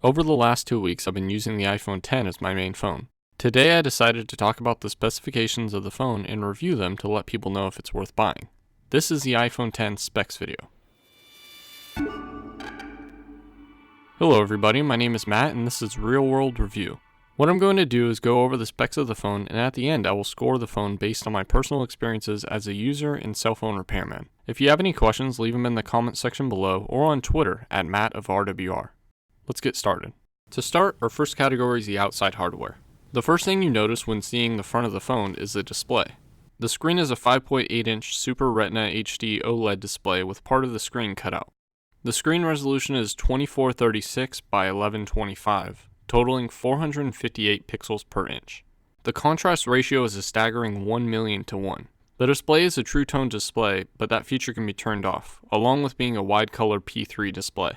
Over the last 2 weeks, I've been using the iPhone X as my main phone. Today, I decided to talk about the specifications of the phone and review them to let people know if it's worth buying. This is the iPhone X specs video. Hello everybody, my name is Matt and this is Real World Review. What I'm going to do is go over the specs of the phone, and at the end I will score the phone based on my personal experiences as a user and cell phone repairman. If you have any questions, leave them in the comment section below or on Twitter at MattofRWR. Let's get started. To start, our first category is the outside hardware. The first thing you notice when seeing the front of the phone is the display. The screen is a 5.8-inch Super Retina HD OLED display with part of the screen cut out. The screen resolution is 2436 by 1125, totaling 458 pixels per inch. The contrast ratio is a staggering 1,000,000 to 1. The display is a true tone display, but that feature can be turned off, along with being a wide color P3 display.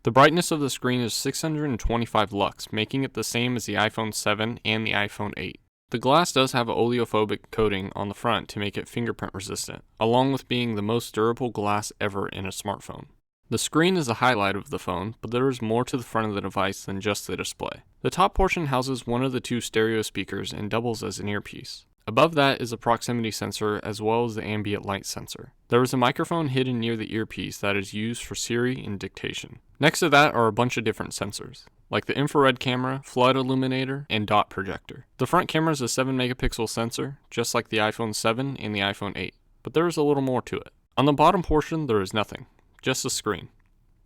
The brightness of the screen is 625 lux, making it the same as the iPhone 7 and the iPhone 8. The glass does have an oleophobic coating on the front to make it fingerprint resistant, along with being the most durable glass ever in a smartphone. The screen is the highlight of the phone, but there is more to the front of the device than just the display. The top portion houses one of the two stereo speakers and doubles as an earpiece. Above that is a proximity sensor as well as the ambient light sensor. There is a microphone hidden near the earpiece that is used for Siri and dictation. Next to that are a bunch of different sensors, like the infrared camera, flood illuminator, and dot projector. The front camera is a 7 megapixel sensor, just like the iPhone 7 and the iPhone 8, but there is a little more to it. On the bottom portion there is nothing. Just a screen.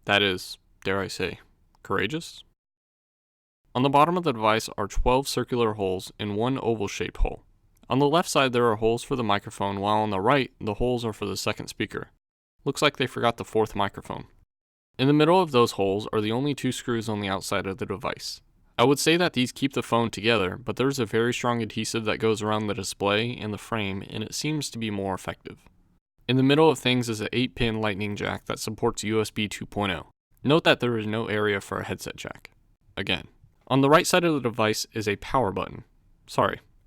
That is, dare I say, courageous? On the bottom of the device are 12 circular holes and one oval-shaped hole. On the left side there are holes for the microphone, while on the right, the holes are for the second speaker. Looks like they forgot the fourth microphone. In the middle of those holes are the only two screws on the outside of the device. I would say that these keep the phone together, but there is a very strong adhesive that goes around the display and the frame, and it seems to be more effective. In the middle of things is an 8-pin lightning jack that supports USB 2.0. Note that there is no area for a headset jack. Again. On the right side of the device is a power button.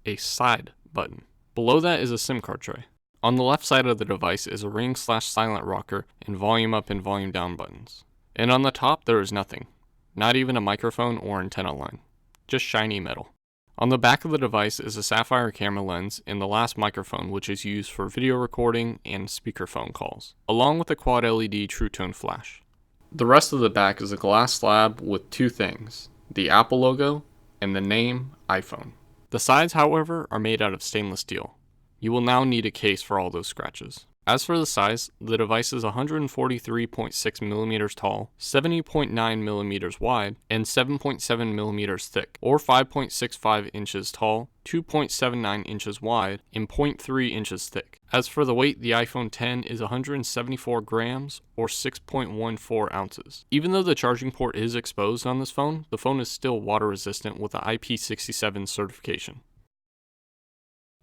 A side button. Below that is a SIM card tray. On the left side of the device is a ring/silent rocker and volume up and volume down buttons. And on the top there is nothing. Not even a microphone or antenna line. Just shiny metal. On the back of the device is a sapphire camera lens and the last microphone, which is used for video recording and speakerphone calls, along with a quad LED True Tone flash. The rest of the back is a glass slab with two things, the Apple logo and the name iPhone. The sides, however, are made out of stainless steel. You will now need a case for all those scratches. As for the size, the device is 143.6 millimeters tall, 70.9 millimeters wide, and 7.7 millimeters thick, or 5.65 inches tall, 2.79 inches wide, and 0.3 inches thick. As for the weight, the iPhone X is 174 grams, or 6.14 ounces. Even though the charging port is exposed on this phone, the phone is still water resistant with an IP67 certification.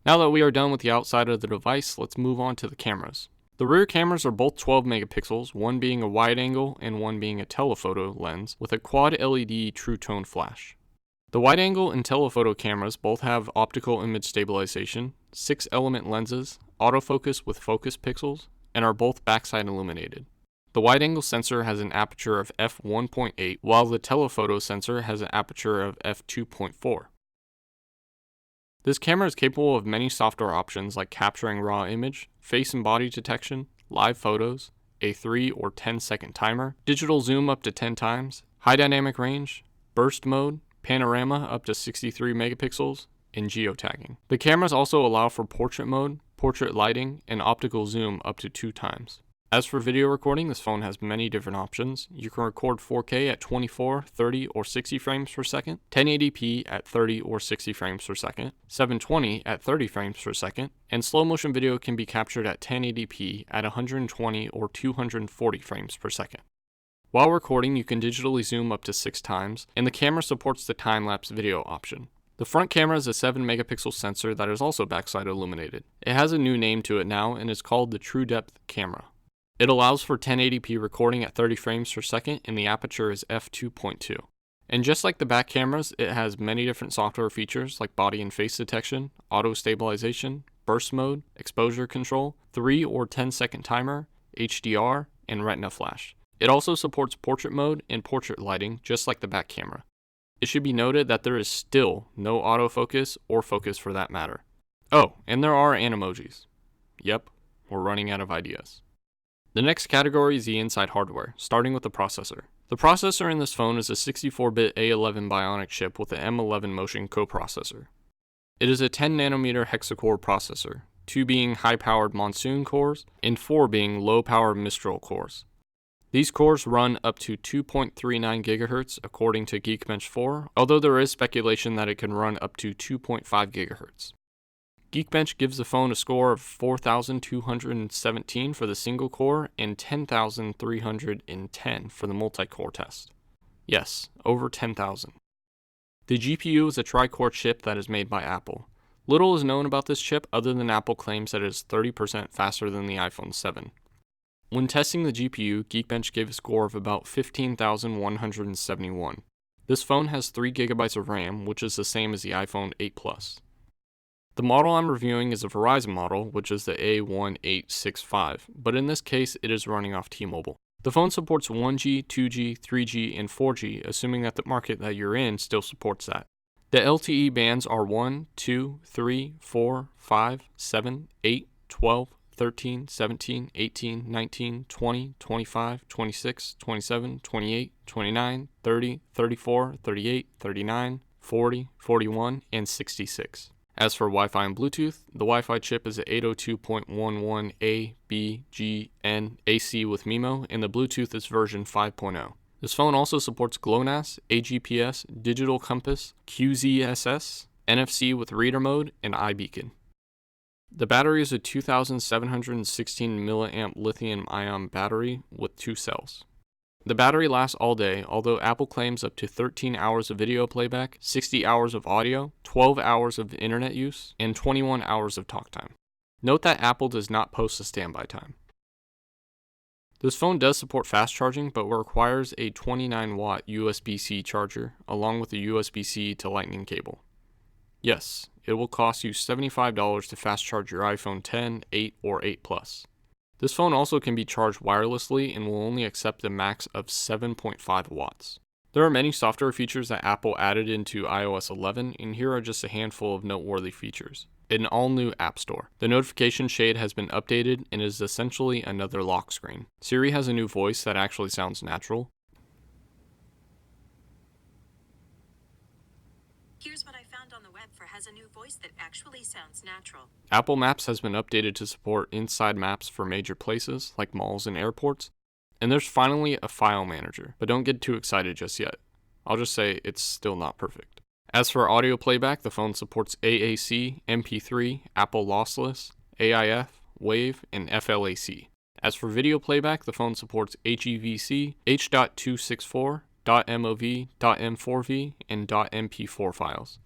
Now that we are done with the outside of the device, let's move on to the cameras. The rear cameras are both 12 megapixels, one being a wide angle and one being a telephoto lens with a quad LED True Tone flash. The wide angle and telephoto cameras both have optical image stabilization, 6-element lenses, autofocus with focus pixels, and are both backside illuminated. The wide angle sensor has an aperture of f1.8, while the telephoto sensor has an aperture of f2.4. This camera is capable of many software options like capturing raw image, face and body detection, live photos, a 3 or 10-second timer, digital zoom up to 10 times, high dynamic range, burst mode, panorama up to 63 megapixels, and geotagging. The cameras also allow for portrait mode, portrait lighting, and optical zoom up to 2 times. As for video recording, this phone has many different options. You can record 4K at 24, 30, or 60 frames per second, 1080p at 30 or 60 frames per second, 720 at 30 frames per second, and slow motion video can be captured at 1080p at 120 or 240 frames per second. While recording, you can digitally zoom up to 6 times, and the camera supports the time-lapse video option. The front camera is a 7 megapixel sensor that is also backside illuminated. It has a new name to it now and is called the True Depth camera. It allows for 1080p recording at 30 frames per second and the aperture is f2.2. And just like the back cameras, it has many different software features like body and face detection, auto stabilization, burst mode, exposure control, 3 or 10 second timer, HDR, and retina flash. It also supports portrait mode and portrait lighting, just like the back camera. It should be noted that there is still no autofocus or focus for that matter. Oh, and there are animojis. Yep, we're running out of ideas. The next category is the inside hardware, starting with the processor. The processor in this phone is a 64-bit A11 Bionic chip with an M11 Motion coprocessor. It is a 10nm hexa-core processor, 2 being high-powered Monsoon cores and 4 being low-powered Mistral cores. These cores run up to 2.39 GHz according to Geekbench 4, although there is speculation that it can run up to 2.5 GHz. Geekbench gives the phone a score of 4,217 for the single core and 10,310 for the multi-core test. Yes, over 10,000. The GPU is a tri-core chip that is made by Apple. Little is known about this chip other than Apple claims that it is 30% faster than the iPhone 7. When testing the GPU, Geekbench gave a score of about 15,171. This phone has 3 GB of RAM, which is the same as the iPhone 8 Plus. The model I'm reviewing is a Verizon model, which is the A1865, but in this case it is running off T-Mobile. The phone supports 1G, 2G, 3G, and 4G, assuming that the market that you're in still supports that. The LTE bands are 1, 2, 3, 4, 5, 7, 8, 12, 13, 17, 18, 19, 20, 25, 26, 27, 28, 29, 30, 34, 38, 39, 40, 41, and 66. As for Wi-Fi and Bluetooth, the Wi-Fi chip is a 802.11a, b, g, n, AC with MIMO, and the Bluetooth is version 5.0. This phone also supports GLONASS, AGPS, Digital Compass, QZSS, NFC with reader mode, and iBeacon. The battery is a 2,716 mAh lithium-ion battery with 2 cells. The battery lasts all day, although Apple claims up to 13 hours of video playback, 60 hours of audio, 12 hours of internet use, and 21 hours of talk time. Note that Apple does not post a standby time. This phone does support fast charging, but requires a 29-watt USB-C charger, along with a USB-C to Lightning cable. Yes, it will cost you $75 to fast charge your iPhone 10, 8, or 8 Plus. This phone also can be charged wirelessly and will only accept a max of 7.5 watts. There are many software features that Apple added into iOS 11, and here are just a handful of noteworthy features. An all-new App Store. The notification shade has been updated and is essentially another lock screen. Siri has a new voice that actually sounds natural. Here's what I found on the web for has a new voice that actually sounds natural. Apple Maps has been updated to support inside maps for major places like malls and airports. And there's finally a file manager, but don't get too excited just yet. I'll just say it's still not perfect. As for audio playback, the phone supports AAC, MP3, Apple Lossless, AIF, WAV, and FLAC. As for video playback, the phone supports HEVC, H.264, .mov, .m4v, and .mp4 files.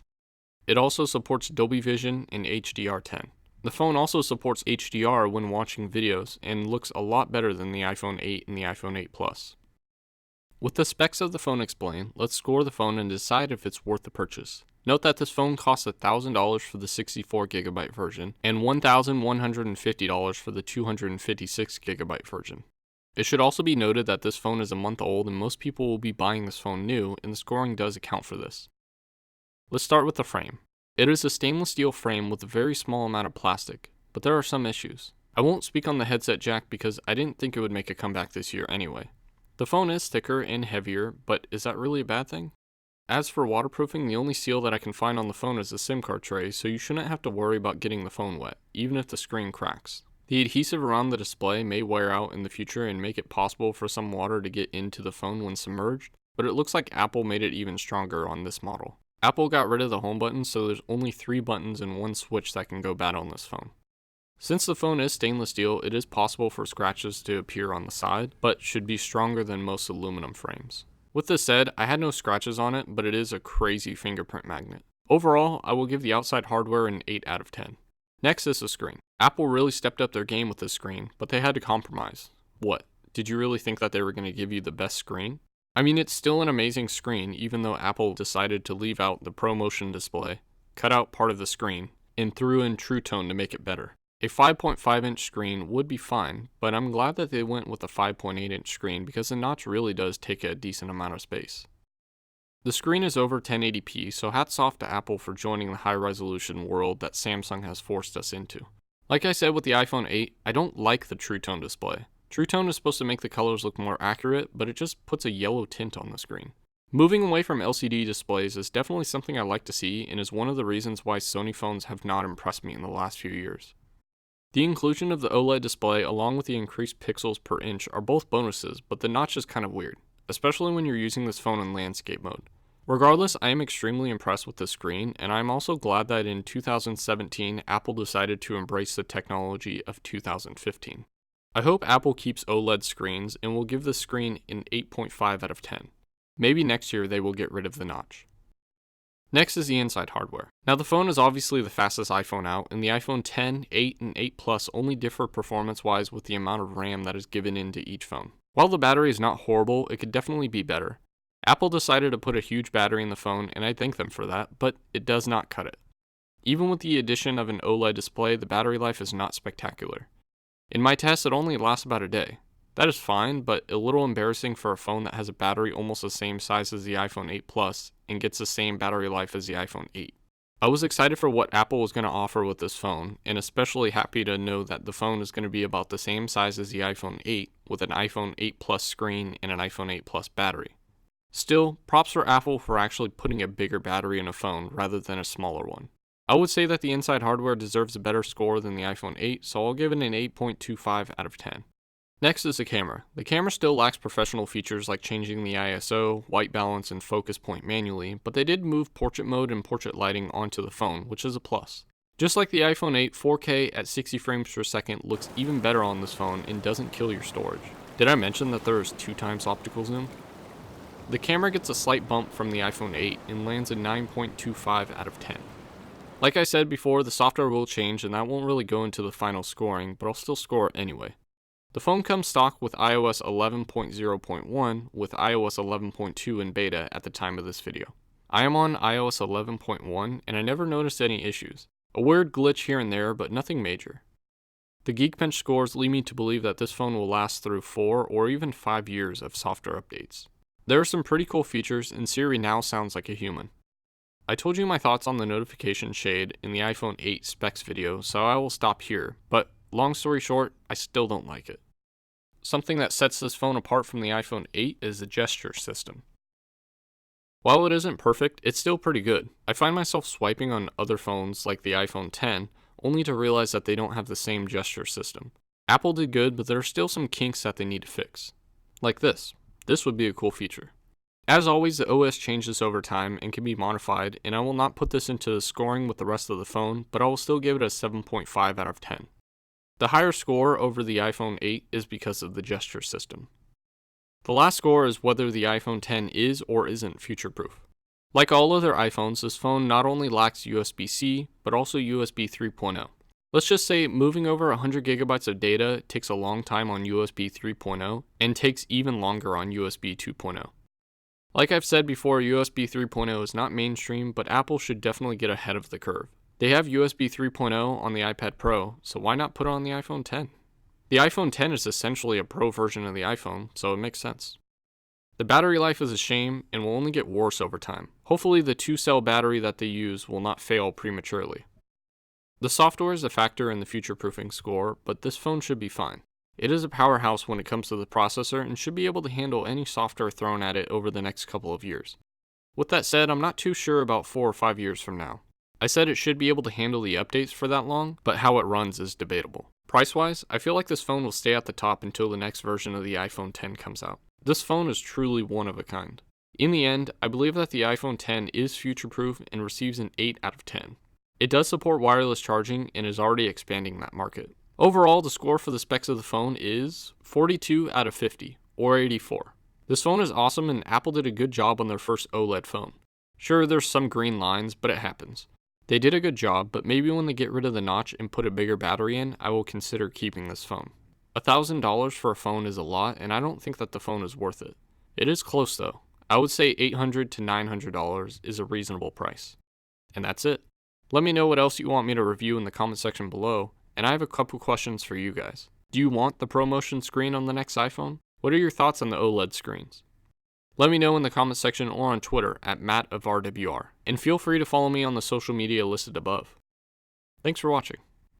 It also supports Dolby Vision and HDR10. The phone also supports HDR when watching videos and looks a lot better than the iPhone 8 and the iPhone 8 Plus. With the specs of the phone explained, let's score the phone and decide if it's worth the purchase. Note that this phone costs $1,000 for the 64GB version and $1,150 for the 256GB version. It should also be noted that this phone is a month old and most people will be buying this phone new, and the scoring does account for this. Let's start with the frame. It is a stainless steel frame with a very small amount of plastic, but there are some issues. I won't speak on the headset jack because I didn't think it would make a comeback this year anyway. The phone is thicker and heavier, but is that really a bad thing? As for waterproofing, the only seal that I can find on the phone is the SIM card tray, so you shouldn't have to worry about getting the phone wet, even if the screen cracks. The adhesive around the display may wear out in the future and make it possible for some water to get into the phone when submerged, but it looks like Apple made it even stronger on this model. Apple got rid of the home button, so there's only 3 buttons and 1 switch that can go bad on this phone. Since the phone is stainless steel, it is possible for scratches to appear on the side, but should be stronger than most aluminum frames. With this said, I had no scratches on it, but it is a crazy fingerprint magnet. Overall, I will give the outside hardware an 8 out of 10. Next is the screen. Apple really stepped up their game with this screen, but they had to compromise. What? Did you really think that they were going to give you the best screen? I mean, it's still an amazing screen, even though Apple decided to leave out the ProMotion display, cut out part of the screen, and threw in True Tone to make it better. A 5.5-inch screen would be fine, but I'm glad that they went with a 5.8-inch screen because the notch really does take a decent amount of space. The screen is over 1080p, so hats off to Apple for joining the high-resolution world that Samsung has forced us into. Like I said with the iPhone 8, I don't like the True Tone display. True Tone is supposed to make the colors look more accurate, but it just puts a yellow tint on the screen. Moving away from LCD displays is definitely something I like to see and is one of the reasons why Sony phones have not impressed me in the last few years. The inclusion of the OLED display along with the increased pixels per inch are both bonuses, but the notch is kind of weird, especially when you're using this phone in landscape mode. Regardless, I am extremely impressed with the screen, and I'm also glad that in 2017, Apple decided to embrace the technology of 2015. I hope Apple keeps OLED screens and will give this screen an 8.5 out of 10. Maybe next year they will get rid of the notch. Next is the inside hardware. Now the phone is obviously the fastest iPhone out, and the iPhone 10, 8, and 8 Plus only differ performance-wise with the amount of RAM that is given into each phone. While the battery is not horrible, it could definitely be better. Apple decided to put a huge battery in the phone, and I thank them for that, but it does not cut it. Even with the addition of an OLED display, the battery life is not spectacular. In my test, it only lasts about a day. That is fine, but a little embarrassing for a phone that has a battery almost the same size as the iPhone 8 Plus and gets the same battery life as the iPhone 8. I was excited for what Apple was going to offer with this phone, and especially happy to know that the phone is going to be about the same size as the iPhone 8 with an iPhone 8 Plus screen and an iPhone 8 Plus battery. Still, props for Apple for actually putting a bigger battery in a phone rather than a smaller one. I would say that the inside hardware deserves a better score than the iPhone 8, so I'll give it an 8.25 out of 10. Next is the camera. The camera still lacks professional features like changing the ISO, white balance, and focus point manually, but they did move portrait mode and portrait lighting onto the phone, which is a plus. Just like the iPhone 8, 4K at 60 frames per second looks even better on this phone and doesn't kill your storage. Did I mention that there is 2x optical zoom? The camera gets a slight bump from the iPhone 8 and lands a 9.25 out of 10. Like I said before, the software will change and that won't really go into the final scoring, but I'll still score it anyway. The phone comes stock with iOS 11.0.1 with iOS 11.2 in beta at the time of this video. I am on iOS 11.1 and I never noticed any issues. A weird glitch here and there, but nothing major. The Geekbench scores lead me to believe that this phone will last through 4 or even 5 years of software updates. There are some pretty cool features, and Siri now sounds like a human. I told you my thoughts on the notification shade in the iPhone 8 specs video, so I will stop here, but long story short, I still don't like it. Something that sets this phone apart from the iPhone 8 is the gesture system. While it isn't perfect, it's still pretty good. I find myself swiping on other phones like the iPhone 10, only to realize that they don't have the same gesture system. Apple did good, but there are still some kinks that they need to fix. Like this. This would be a cool feature. As always, the OS changes over time and can be modified, and I will not put this into the scoring with the rest of the phone, but I will still give it a 7.5 out of 10. The higher score over the iPhone 8 is because of the gesture system. The last score is whether the iPhone 10 is or isn't future-proof. Like all other iPhones, this phone not only lacks USB-C, but also USB 3.0. Let's just say moving over 100 gigabytes of data takes a long time on USB 3.0 and takes even longer on USB 2.0. Like I've said before, USB 3.0 is not mainstream, but Apple should definitely get ahead of the curve. They have USB 3.0 on the iPad Pro, so why not put it on the iPhone 10? The iPhone 10 is essentially a Pro version of the iPhone, so it makes sense. The battery life is a shame and will only get worse over time. Hopefully the 2-cell battery that they use will not fail prematurely. The software is a factor in the future-proofing score, but this phone should be fine. It is a powerhouse when it comes to the processor and should be able to handle any software thrown at it over the next couple of years. With that said, I'm not too sure about 4 or 5 years from now. I said it should be able to handle the updates for that long, but how it runs is debatable. Price-wise, I feel like this phone will stay at the top until the next version of the iPhone 10 comes out. This phone is truly one of a kind. In the end, I believe that the iPhone 10 is future-proof and receives an 8 out of 10. It does support wireless charging and is already expanding that market. Overall, the score for the specs of the phone is 42 out of 50, or 84. This phone is awesome and Apple did a good job on their first OLED phone. Sure, there's some green lines, but it happens. They did a good job, but maybe when they get rid of the notch and put a bigger battery in, I will consider keeping this phone. $1,000 for a phone is a lot, and I don't think that the phone is worth it. It is close though. I would say $800 to $900 is a reasonable price. And that's it. Let me know what else you want me to review in the comment section below, and I have a couple questions for you guys. Do you want the ProMotion screen on the next iPhone? What are your thoughts on the OLED screens? Let me know in the comment section or on Twitter at Matt of RWR, and feel free to follow me on the social media listed above. Thanks for watching.